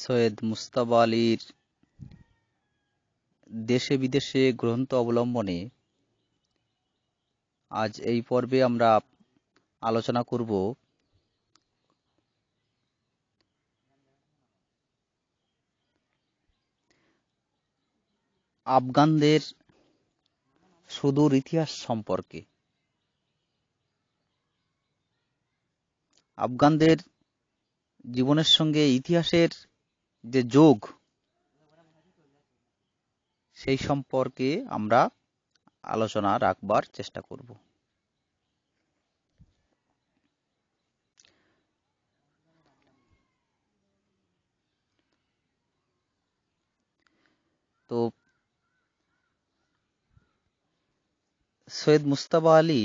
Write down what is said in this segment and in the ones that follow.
সৈয়দ মুজতবা আলীর দেশে বিদেশে গ্রন্থ অবলম্বনে আজ এই পর্বে আমরা আলোচনা করব আফগানদের সুদূর ইতিহাস সম্পর্কে। আফগানদের জীবনের সঙ্গে ইতিহাসের যে যোগ, সেই সম্পর্কে আমরা আলোচনা রাখবার চেষ্টা করব। তো সৈয়দ মুজতবা আলী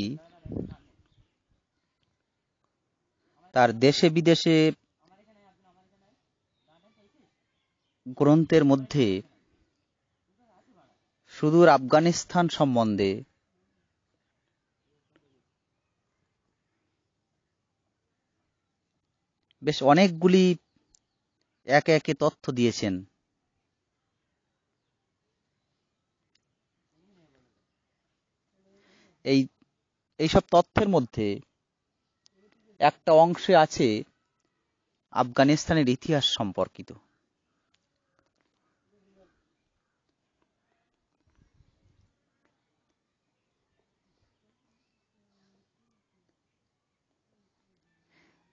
তার দেশে বিদেশে গ্রন্থের মধ্যে সুদূর আফগানিস্তান সম্বন্ধে বেশ অনেকগুলি একে একে তথ্য দিয়েছেন। এইসব তথ্যের মধ্যে একটা অংশে আছে আফগানিস্তানের ইতিহাস সম্পর্কিত।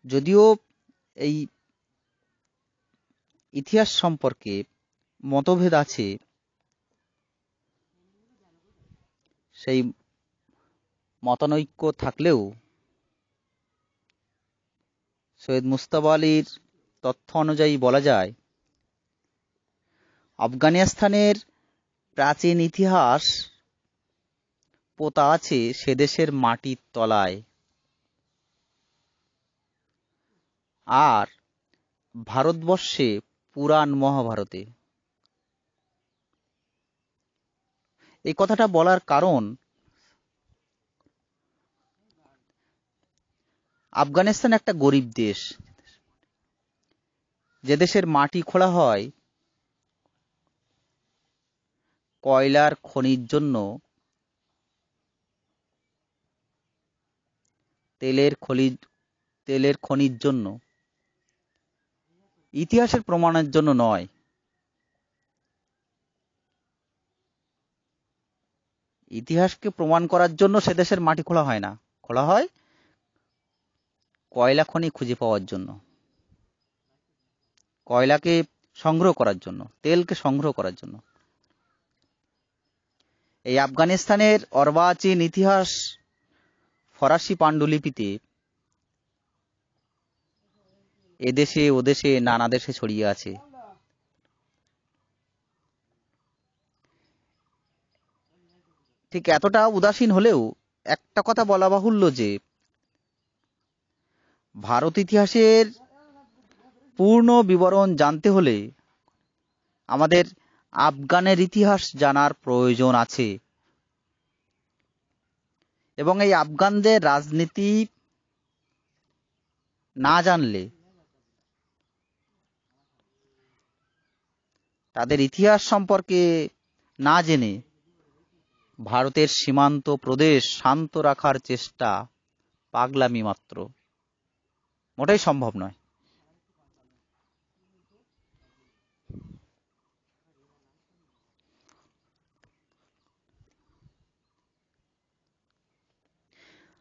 যদিও এই ইতিহাস সম্পর্কে মতভেদ আছে, সেই মতানৈক্য থাকলেও সৈয়দ মুজতবা আলীর তথ্য অনুযায়ী বলা যায়, আফগানিস্তানের প্রাচীন ইতিহাস পোতা আছে সে দেশের মাটির তলায়, আর ভারতবর্ষে পুরাণ মহাভারতে। এই কথাটা বলার কারণ, আফগানিস্তান একটা গরিব দেশ, যে দেশের মাটি খোঁড়া হয় কয়লার খনির জন্য, তেলের খনির জন্য, ইতিহাসের প্রমাণের জন্য নয়। ইতিহাসকে প্রমাণ করার জন্য সে দেশের মাটি খোঁড়া হয় না, খোঁড়া হয় কয়লা খনি খুঁজে পাওয়ার জন্য, কয়লাকে সংগ্রহ করার জন্য, তেলকে সংগ্রহ করার জন্য। এই আফগানিস্তানের অর্বাচীন ইতিহাস ফরাসি পাণ্ডুলিপিতে এদেশে ওদেশে নানা দেশে ছড়িয়ে আছে। ঠিক এতটা উদাসীন হলেও একটা কথা বলা বাহুল্য যে, ভারত ইতিহাসের পূর্ণ বিবরণ জানতে হলে আমাদের আফগানের ইতিহাস জানার প্রয়োজন আছে। এবং এই আফগানদের রাজনীতি না জানলে, তাদের ইতিহাস সম্পর্কে না জেনে ভারতের সীমান্ত প্রদেশ শান্ত রাখার চেষ্টা পাগলামি মাত্র, মোটেই সম্ভব নয়।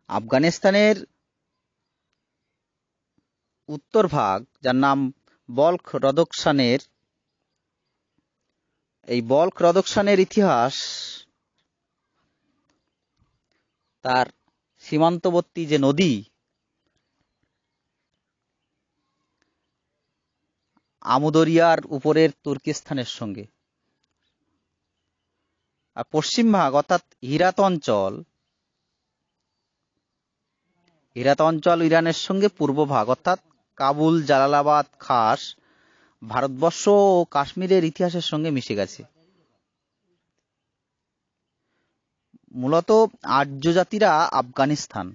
আফগানিস্তানের উত্তর ভাগ, যার নাম বলখ রদকশানের, এই বলখ রদকশানের ইতিহাস তার সীমান্তবর্তী যে নদী আমুদরিয়ার উপরের তুর্কিস্তানের সঙ্গে, আর পশ্চিম ভাগ অর্থাৎ হিরাত অঞ্চল ইরানের সঙ্গে পূর্ব ভাগ অর্থাৎ কাবুল, জালালাবাদ, খাস ভারতবর্ষ ও কাশ্মীরের ইতিহাসের সঙ্গে মিশে গেছে। মূলত আর্য জাতিরা আফগানিস্তান,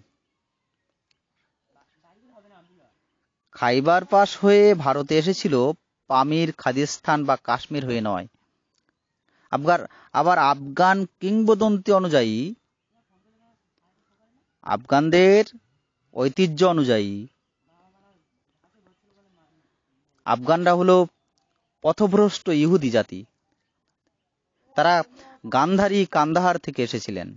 খাইবার পাস হয়ে ভারতে এসেছিল পামির, খাদিস্তান বা কাশ্মীর হয়ে নয়। আবার আফগান কিংবদন্তি অনুযায়ী, আফগানদের ঐতিহ্য অনুযায়ী আফগানরা হলো পথভ্রষ্ট ইহুদি জাতি। তারা গান্ধারী, কান্দাহার থেকে এসেছিলেন।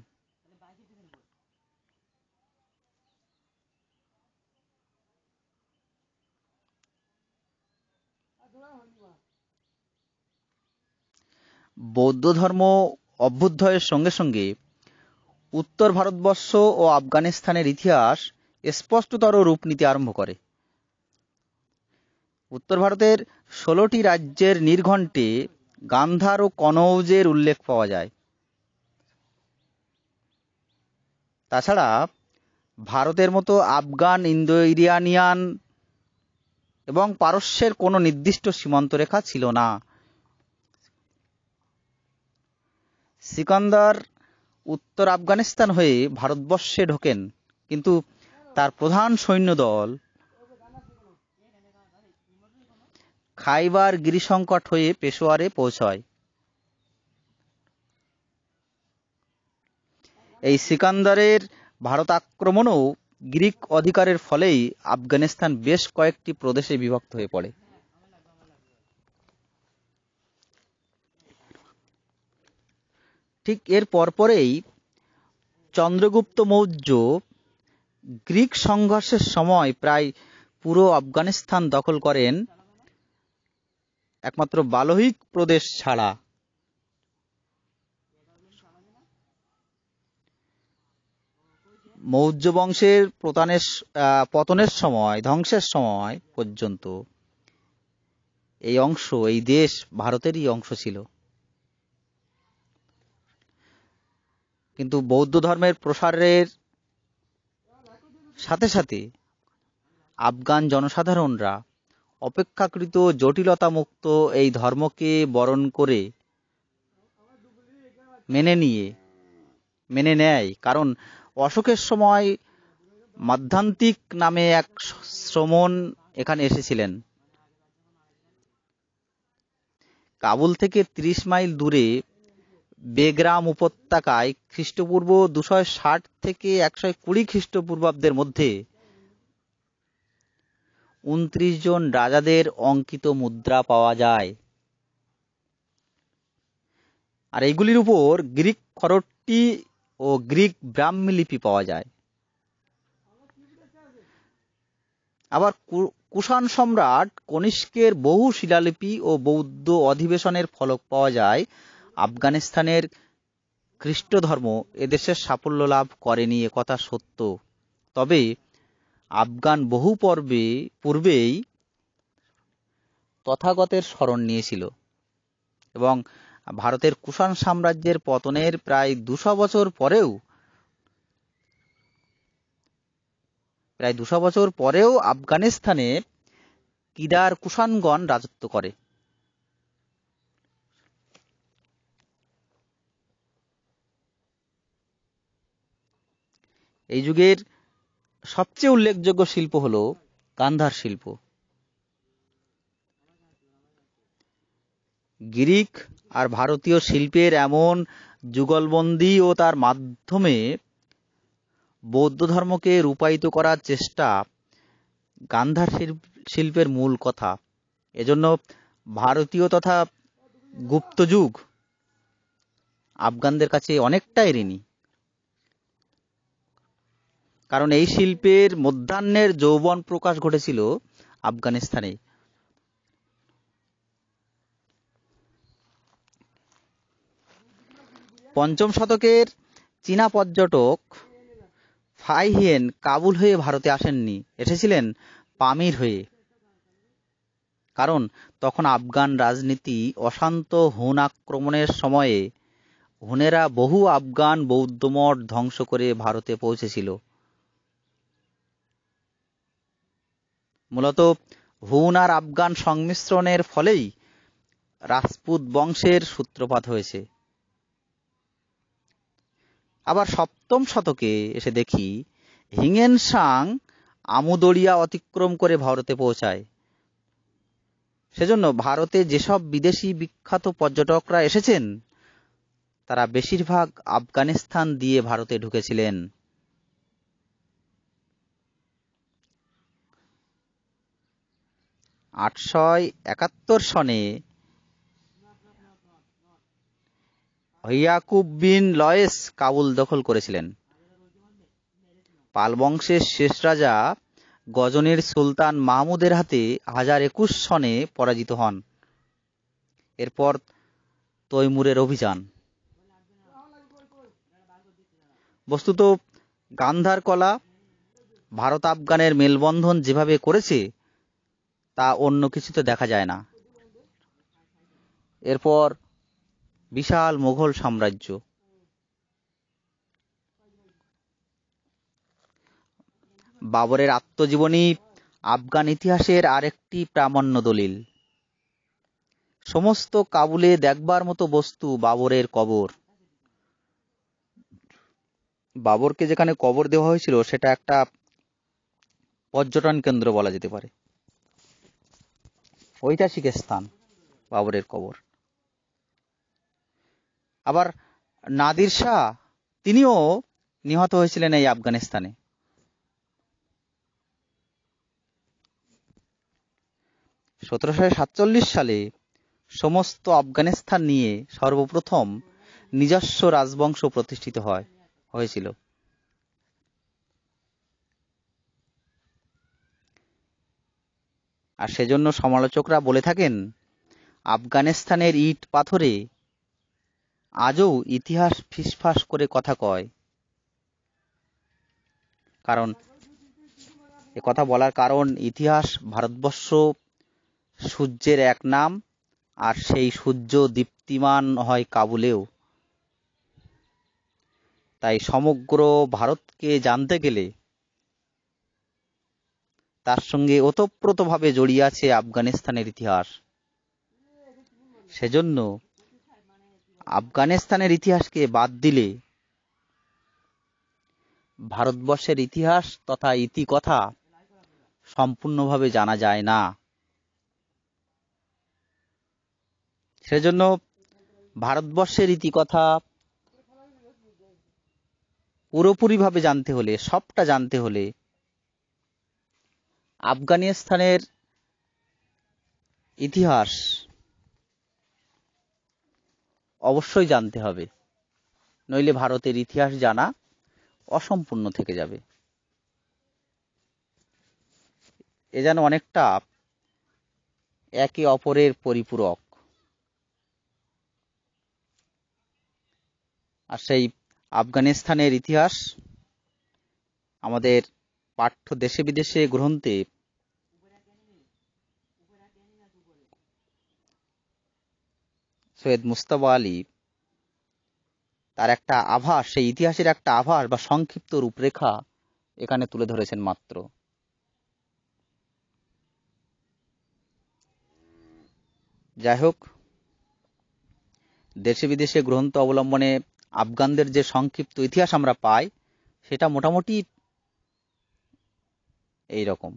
বৌদ্ধ ধর্ম অভ্যুদয়ের সঙ্গে সঙ্গে উত্তর ভারতবর্ষ ও আফগানিস্তানের ইতিহাস স্পষ্টতর রূপ নিতে আরম্ভ করে। উত্তর ভারতের 16টি রাজ্যের নির্ঘণ্টে গান্ধার ও কনৌজের উল্লেখ পাওয়া যায়। তাছাড়া ভারতের মতো আফগান, ইন্দো ইরানিয়ান এবং পারস্যের কোনো নির্দিষ্ট সীমান্ত রেখা ছিল না। সিকান্দার উত্তর আফগানিস্তান হয়ে ভারতবর্ষে ঢোকেন, কিন্তু তার প্রধান সৈন্যদল খাইবার গিরিসংকট হয়ে পেশোয়ারে পৌঁছায়। এই সিকান্দারের ভারত আক্রমণও গ্রিক অধিকারের ফলেই আফগানিস্তান বেশ কয়েকটি প্রদেশে বিভক্ত হয়ে পড়ে। ঠিক এর পরপরেই চন্দ্রগুপ্ত মৌর্য গ্রিক সংঘর্ষের সময় প্রায় পুরো আফগানিস্তান দখল করেন, একমাত্র বালোহিক প্রদেশ ছাড়া। মৌর্য বংশের পতনের সময়, ধ্বংসের সময় পর্যন্ত এই দেশ ভারতেরই অংশ ছিল। কিন্তু বৌদ্ধ ধর্মের প্রসারের সাথে সাথে আফগান জনসাধারণরা অপেক্ষাকৃত জটিলতা মুক্ত এই ধর্মকে বরণ করে মেনে নেয়। কারণ অশোকের সময় মাধ্যান্তিক নামে এক শ্রমণ এখানে এসেছিলেন। কাবুল থেকে 30 মাইল দূরে বেগ্রাম উপত্যকায় খ্রিস্টপূর্ব 260 থেকে 120 খ্রিস্টপূর্বাব্দের মধ্যে 29 জন রাজাদের অঙ্কিত মুদ্রা পাওয়া যায়। আর এইগুলির উপর গ্রিক খরট্টি ও গ্রিক ব্রাহ্মী লিপি পাওয়া যায়। আবার কুষাণ সম্রাট কনিষ্কের বহু শিলালিপি ও বৌদ্ধ অধিবেশনের ফলক পাওয়া যায়। আফগানিস্তানের খ্রিস্ট ধর্ম এদেশের সাফল্য লাভ করেনি, একথা সত্য। তবে আফগান বহু পূর্বেই তথাগতের শরণ নিয়েছিল এবং ভারতের কুষাণ সাম্রাজ্যের পতনের প্রায় 200 বছর পরেও আফগানিস্তানে কিদার কুষাণগণ রাজত্ব করে। এই যুগের সবচেয়ে উল্লেখযোগ্য শিল্প হল গান্ধার শিল্প। গ্রিক আর ভারতীয় শিল্পের এমন যুগলবন্দি ও তার মাধ্যমে বৌদ্ধ ধর্মকে রূপায়িত করার চেষ্টা গান্ধার শিল্পের মূল কথা। এজন্য ভারতীয় তথা গুপ্ত যুগ আফগানদের কাছে অনেকটাই ঋণী। কারণ এই শিল্পের মধ্যাহ্নের যৌবন প্রকাশ ঘটেছিল আফগানিস্তানে। পঞ্চম শতকের চীনা পর্যটক ফাইহিয়েন কাবুল হয়ে ভারতে আসেননি, এসেছিলেন পামির হয়ে। কারণ তখন আফগান রাজনীতি অশান্ত। হুন আক্রমণের সময়ে হুনেরা বহু আফগান বৌদ্ধ মঠ ধ্বংস করে ভারতে পৌঁছেছিল। মূলত হুন আর আফগান সংমিশ্রণের ফলেই রাজপুত বংশের সূত্রপাত হয়েছে। আবার 7ম শতকে এসে দেখি হিঙেনসাং আমুদরিয়া অতিক্রম করে ভারতে পৌঁছায়। সেজন্য ভারতে যেসব বিদেশি বিখ্যাত পর্যটকরা এসেছেন তারা বেশিরভাগ আফগানিস্তান দিয়ে ভারতে ঢুকেছিলেন। 871 সনে ইয়াকুব বিন লয়েস কাবুল দখল করেছিলেন। পাল বংশের শেষ রাজা গজনির সুলতান মাহমুদের হাতে 1021 সনে পরাজিত হন। এরপর তৈমুরের অভিযান। বস্তুত গান্ধার কলা ভারত আফগানের মেলবন্ধন যেভাবে করেছে তা অন্য কিছুতে দেখা যায় না। এরপর বিশাল মোগল সাম্রাজ্য। বাবরের আত্মজীবনী আফগান ইতিহাসের আরেকটি প্রামাণ্য দলিল। সমস্ত কাবুলে দেখবার মতো বস্তু বাবরের কবর। বাবরকে যেখানে কবর দেওয়া হয়েছিল সেটা একটা পর্যটন কেন্দ্র বলা যেতে পারে, ঐতিহাসিক স্থান বাবরের কবর। আবার নাদির শাহ তিনিও নিহত হয়েছিলেন এই আফগানিস্তানে। (1747 সালে সমস্ত আফগানিস্তান নিয়ে সর্বপ্রথম নিজস্ব রাজবংশ প্রতিষ্ঠিত হয়েছিল। আর সেজন্য সমালোচকরা বলে থাকেন আফগানিস্তানের ইট পাথরে আজও ইতিহাস ফিসফাস করে কথা কয়। কারণ কথা বলার কারণ ইতিহাস ভারতবর্ষ সূর্যের এক নাম, আর সেই সূর্য দীপ্তিমান হয় কাবুলেও। তাই সমগ্র ভারতকে জানতে গেলে তার সঙ্গে ওতপ্রোতভাবে জড়িয়ে আছে আফগানিস্তানের ইতিহাস। সেজন্য আফগানিস্তানের ইতিহাসকে বাদ দিলে ভারতবর্ষের ইতিহাস তথা ইতিকথা সম্পূর্ণভাবে জানা যায় না। সেজন্য ভারতবর্ষের ইতিকথা পুরোপুরিভাবে জানতে হলে, সবটা জানতে হলে আফগানিস্তানের ইতিহাস অবশ্যই জানতে হবে, নইলে ভারতের ইতিহাস জানা অসম্পূর্ণ থেকে যাবে। এ যেন অনেকটা একে অপরের পরিপূরক। আর সেই আফগানিস্তানের ইতিহাস আমাদের পাঠ্য দেশে বিদেশে গ্রন্থে সৈয়দ মুজতবা আলী তার একটা আভাস, সেই ইতিহাসের একটা আভাস বা সংক্ষিপ্ত রূপরেখা এখানে তুলে ধরেছেন মাত্র। যাই হোক, দেশে বিদেশে গ্রন্থ অবলম্বনে আফগানদের যে সংক্ষিপ্ত ইতিহাস আমরা পাই সেটা মোটামুটি এই রকম।